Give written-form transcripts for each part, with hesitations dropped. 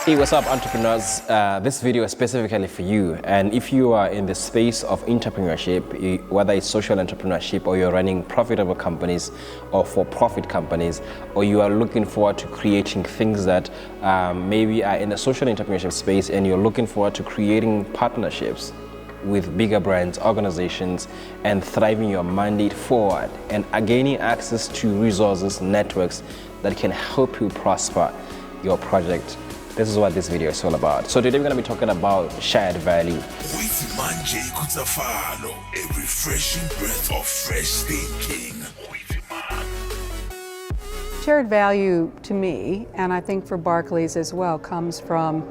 Hey, what's up, entrepreneurs? This video is specifically for you. And if you are in the space of entrepreneurship, whether it's social entrepreneurship or you're running profitable companies or for-profit companies, or you are looking forward to creating things that maybe are in the social entrepreneurship space, and you're looking forward to creating partnerships with bigger brands, organizations, and thriving your mandate forward and gaining access to resources, networks that can help you prosper your project. This is what this video is all about. So today we're going to be talking about shared value. Goitsemang J, Khutsafalo, a refreshing breath of fresh thinking. Shared value to me, and I think for Barclays as well, comes from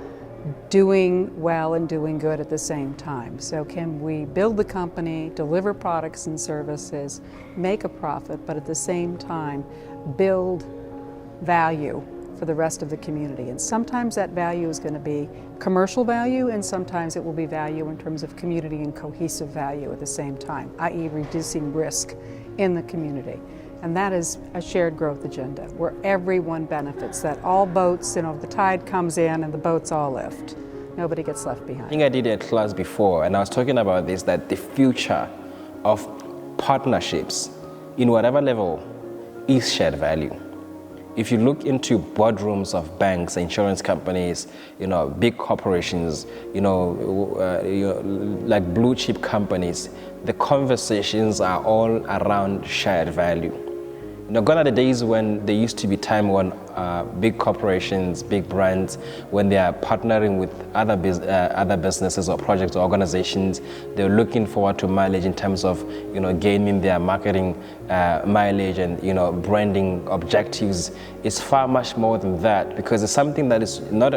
doing well and doing good at the same time. So can we build the company, deliver products and services, make a profit, but at the same time build value for the rest of the community? And sometimes that value is going to be commercial value, and sometimes it will be value in terms of community and cohesive value at the same time, i.e. reducing risk in the community. And that is a shared growth agenda where everyone benefits, that all boats, the tide comes in and the boats all lift. Nobody gets left behind. I think I did a class before, and I was talking about this, that the future of partnerships in whatever level is shared value. If you look into boardrooms of banks, insurance companies, big corporations, like blue chip companies, the conversations are all around shared value. Gone are the days when there used to be time when big corporations, big brands, when they are partnering with other businesses or projects or organizations, they're looking forward to mileage in terms of gaining their marketing mileage and branding objectives. It's far much more than that, because it's something that is not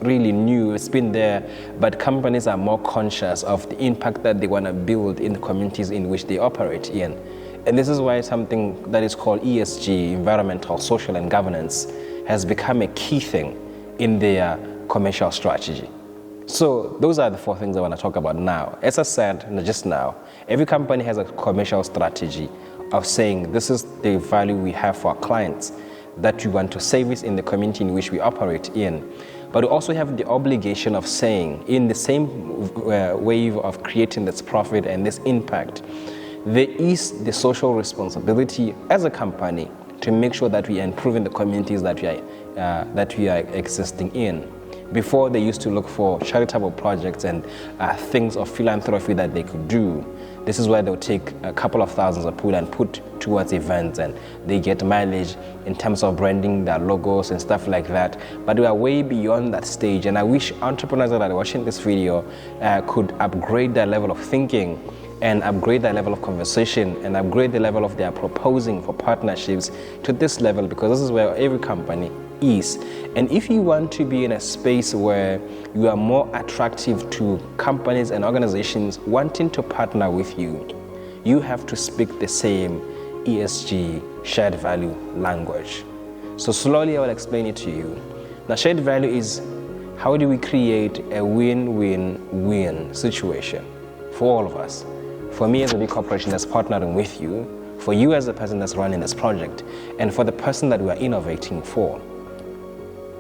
really new. It's been there, but companies are more conscious of the impact that they want to build in the communities in which they operate in. And this is why something that is called ESG, environmental, social, and governance, has become a key thing in their commercial strategy. So those are the four things I want to talk about now. As I said just now, every company has a commercial strategy of saying this is the value we have for our clients that we want to service in the community in which we operate in. But we also have the obligation of saying, in the same wave of creating this profit and this impact, there is the social responsibility as a company to make sure that we are improving the communities that we are existing in. Before, they used to look for charitable projects and things of philanthropy that they could do. This is where they'll take a couple of thousands of pool and put towards events, and they get mileage in terms of branding their logos and stuff like that. But we are way beyond that stage, and I wish entrepreneurs that are watching this video could upgrade their level of thinking and upgrade their level of conversation and upgrade the level of their proposing for partnerships to this level, because this is where every company is. And if you want to be in a space where you are more attractive to companies and organizations wanting to partner with you, you have to speak the same ESG shared value language. So slowly I will explain it to you. Now, shared value is how do we create a win-win-win situation for all of us. For me as a big corporation that's partnering with you, for you as the person that's running this project, and for the person that we are innovating for.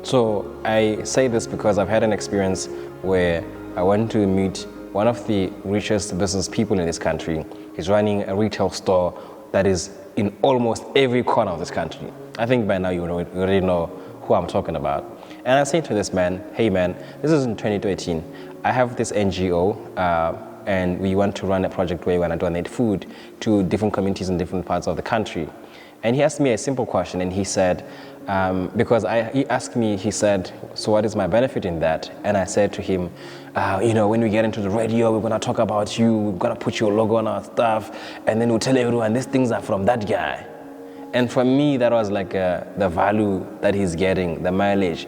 So I say this because I've had an experience where I went to meet one of the richest business people in this country. He's running a retail store that is in almost every corner of this country. I think by now you already know who I'm talking about. And I said to this man, hey man, this is in 2013. I have this NGO, and we want to run a project where we want to donate food to different communities in different parts of the country. And he asked me a simple question, and he said, he asked me, he said, so what is my benefit in that? And I said to him, when we get into the radio, we're going to talk about you, we're going to put your logo on our stuff, and then we'll tell everyone these things are from that guy. And for me, that was like the value that he's getting, the mileage.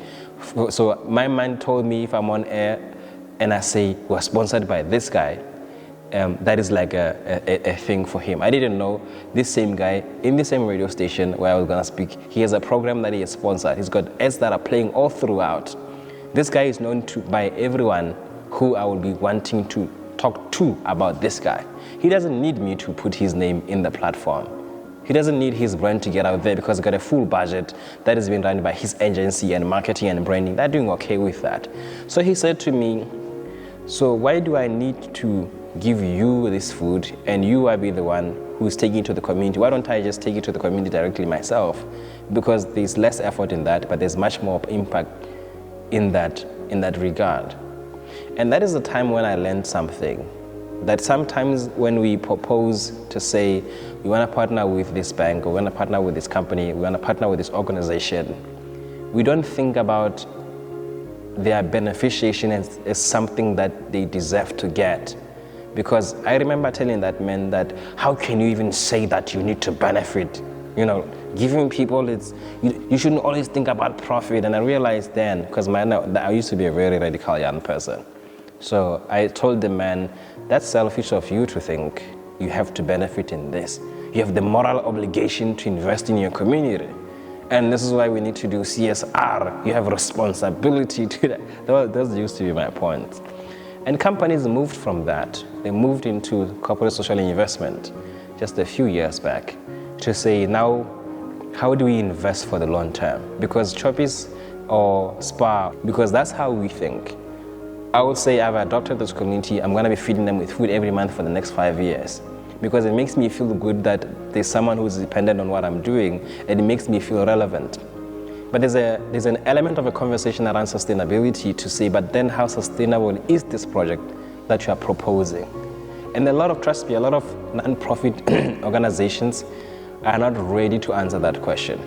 So my mind told me, if I'm on air and I say we're sponsored by this guy, that is like a thing for him. I didn't know this same guy in the same radio station where I was going to speak, he has a program that he has sponsored. He's got ads that are playing all throughout. This guy is known by everyone who I will be wanting to talk to about this guy. He doesn't need me to put his name in the platform. He doesn't need his brand to get out there because he's got a full budget that is being run by his agency and marketing and branding. They're doing okay with that. So he said to me, so why do I need to give you this food and you will be the one who's taking it to the community? Why don't I just take it to the community directly myself? Because there's less effort in that, but there's much more impact in that regard. And that is the time when I learned something. That sometimes when we propose to say we want to partner with this bank or we want to partner with this company, we want to partner with this organization, we don't think about their beneficiation as something that they deserve to get. Because I remember telling that man that, how can you even say that you need to benefit? Giving people, you shouldn't always think about profit. And I realized then, because I used to be a very radical young person. So I told the man, that's selfish of you to think you have to benefit in this. You have the moral obligation to invest in your community. And this is why we need to do CSR. You have responsibility to that. Those used to be my point. And companies moved from that. They moved into corporate social investment just a few years back to say, now, how do we invest for the long term? Because Choppies or Spa, because that's how we think. I would say I've adopted this community. I'm going to be feeding them with food every month for the next 5 years because it makes me feel good that there's someone who's dependent on what I'm doing, and it makes me feel relevant. But there's an element of a conversation around sustainability to say, but then how sustainable is this project that you are proposing? And trust me, a lot of non-profit organizations are not ready to answer that question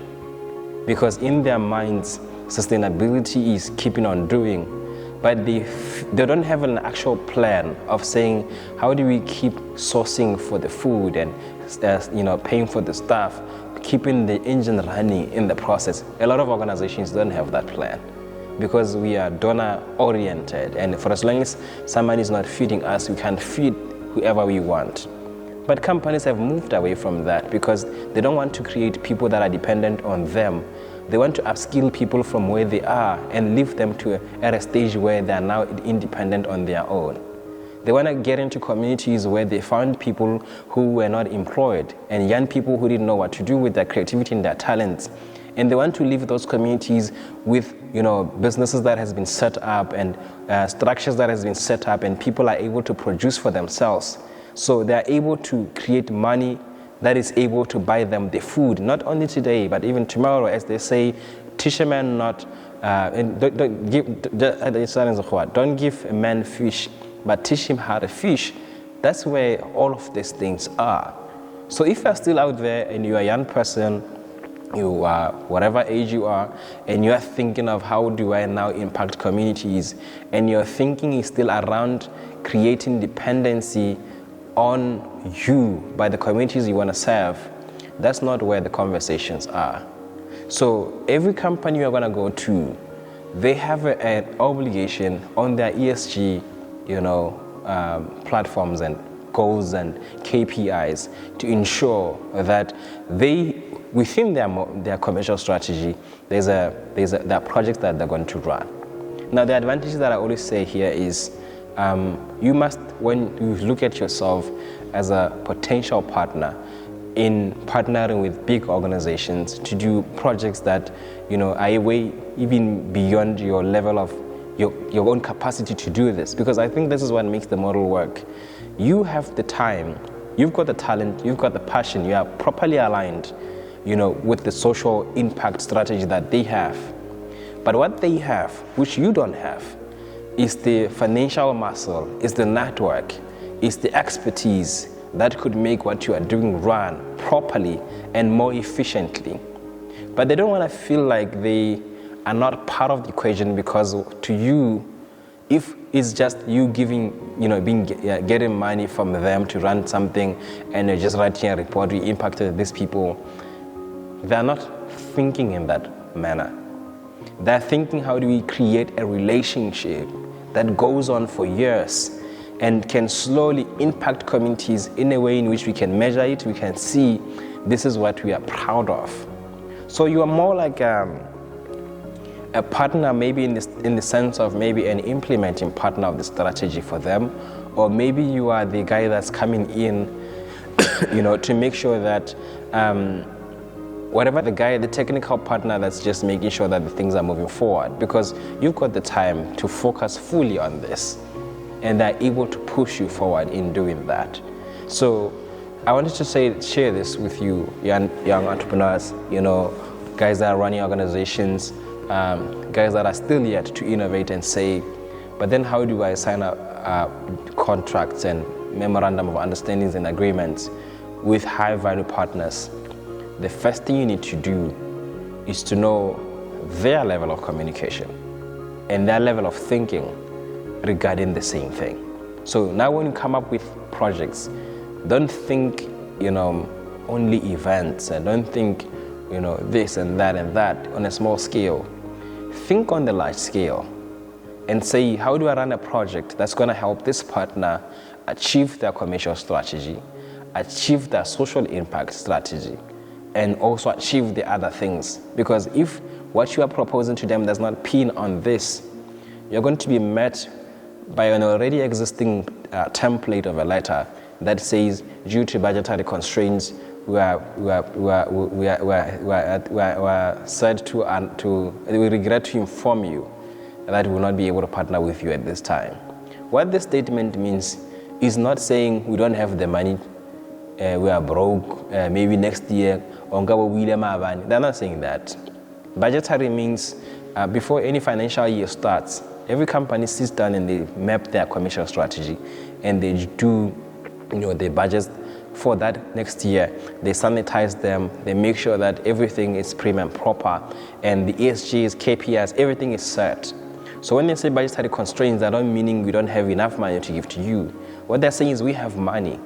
because in their minds, sustainability is keeping on doing. But they don't have an actual plan of saying, how do we keep sourcing for the food and paying for the staff, keeping the engine running in the process? A lot of organizations don't have that plan because we are donor-oriented, and for as long as somebody is not feeding us, we can feed whoever we want. But companies have moved away from that because they don't want to create people that are dependent on them. They want to upskill people from where they are and lift them at a stage where they are now independent on their own. They want to get into communities where they found people who were not employed and young people who didn't know what to do with their creativity and their talents. And they want to leave those communities with businesses that has been set up and structures that has been set up, and people are able to produce for themselves. So they are able to create money that is able to buy them the food, not only today, but even tomorrow, as they say, teach a man not, don't give a man fish, but teach him how to fish. That's where all of these things are. So if you're still out there and you're a young person, you are whatever age you are, and you are thinking of how do I now impact communities, and your thinking is still around creating dependency on you by the communities you want to serve, that's not where the conversations are. So every company you're going to go to, they have an obligation on their ESG, platforms and goals and KPIs to ensure that they, within their commercial strategy, there are projects that they're going to run. Now, the advantages that I always say here is you must, when you look at yourself as a potential partner in partnering with big organizations to do projects that are way even beyond your level of your own capacity to do this, because I think this is what makes the model work. You have the time, you've got the talent, you've got the passion, you are properly aligned, with the social impact strategy that they have. But what they have, which you don't have, is the financial muscle, is the network, is the expertise that could make what you are doing run properly and more efficiently. But they don't want to feel like they are not part of the equation, because to you, if it's just you giving, getting money from them to run something and you're just writing a report, we impacted these people, they're not thinking in that manner. They're thinking, how do we create a relationship that goes on for years and can slowly impact communities in a way in which we can measure it, we can see this is what we are proud of. So you are more like a partner, maybe in the sense of maybe an implementing partner of the strategy for them, or maybe you are the guy that's coming in to make sure that whatever the technical partner that's just making sure that the things are moving forward, because you've got the time to focus fully on this, and they're able to push you forward in doing that. So I wanted to share this with you, young entrepreneurs, guys that are running organizations, guys that are still yet to innovate and say, but then how do I sign up contracts and memorandum of understandings and agreements with high value partners? The first thing you need to do is to know their level of communication and their level of thinking regarding the same thing. So now when you come up with projects, don't think, only events, and don't think, this and that on a small scale. Think on the large scale and say, how do I run a project that's going to help this partner achieve their commercial strategy, achieve their social impact strategy, and also achieve the other things? Because if what you are proposing to them does not pin on this, you're going to be met by an already existing template of a letter that says, due to budgetary constraints, we regret to inform you that we will not be able to partner with you at this time. What this statement means is not saying we don't have the money, we are broke, maybe next year, they're not saying that. Budgetary means before any financial year starts, every company sits down and they map their commercial strategy, and they do the budgets for that next year. They sanitize them, they make sure that everything is prim and proper, and the ESGs, KPIs, everything is set. So when they say budgetary constraints, they don't meaning we don't have enough money to give to you. What they're saying is we have money,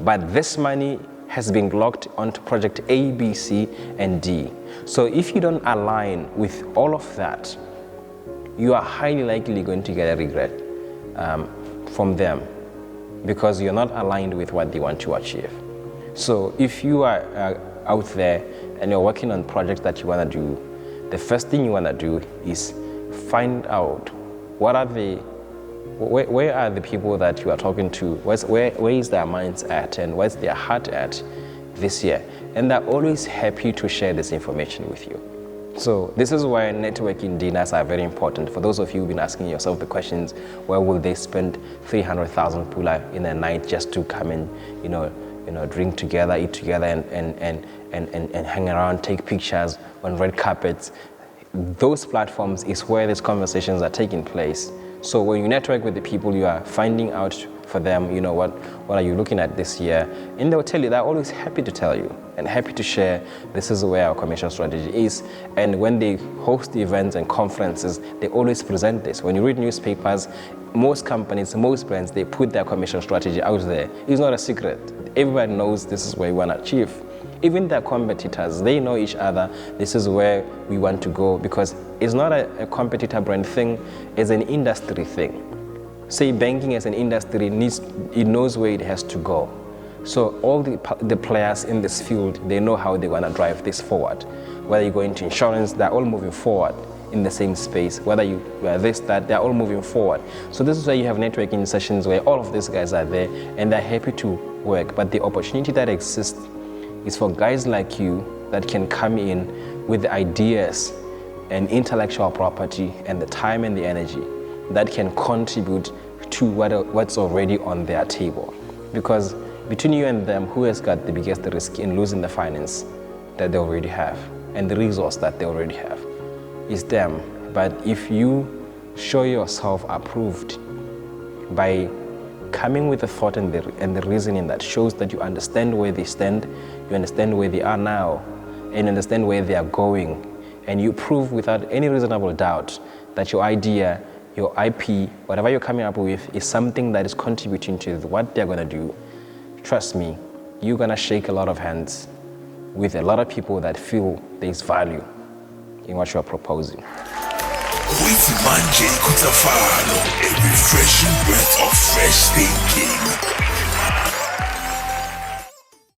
but this money has been locked onto project A, B, C, and D. So if you don't align with all of that, you are highly likely going to get a regret from them, because you're not aligned with what they want to achieve. So if you are out there and you're working on projects that you want to do, the first thing you want to do is find out where are the people that you are talking to, where is their minds at, and where's their heart at this year. And they're always happy to share this information with you. So this is why networking dinners are very important. For those of you who've been asking yourself the questions, where will they spend 300,000 pula in a night just to come and drink together, eat together, and hang around, take pictures on red carpets? Those platforms is where these conversations are taking place. So when you network with the people, you are finding out for them, what are you looking at this year? And they'll tell you, they're always happy to tell you and happy to share, this is where our commercial strategy is. And when they host events and conferences, they always present this. When you read newspapers, most companies, most brands, they put their commercial strategy out there. It's not a secret. Everybody knows this is where we want to achieve. Even their competitors, they know each other. This is where we want to go, because it's not a competitor brand thing, it's an industry thing. Say banking as an industry it knows where it has to go. So all the players in this field, they know how they want to drive this forward. Whether you go into insurance, they're all moving forward in the same space. Whether you are this, that, they're all moving forward. So this is why you have networking sessions where all of these guys are there and they're happy to work. But the opportunity that exists is for guys like you that can come in with the ideas and intellectual property and the time and the energy that can contribute to what's already on their table. Because between you and them, who has got the biggest risk in losing the finance that they already have and the resource that they already have? It's them. But if you show yourself approved by coming with a thought and the reasoning that shows that you understand where they stand, you understand where they are now, and understand where they are going, and you prove without any reasonable doubt that your idea, your IP, whatever you're coming up with is something that is contributing to what they're going to do, trust me, you're going to shake a lot of hands with a lot of people that feel there's value in what you're proposing. Goitsemang J, Khutsafalo, a refreshing breath of fresh thinking.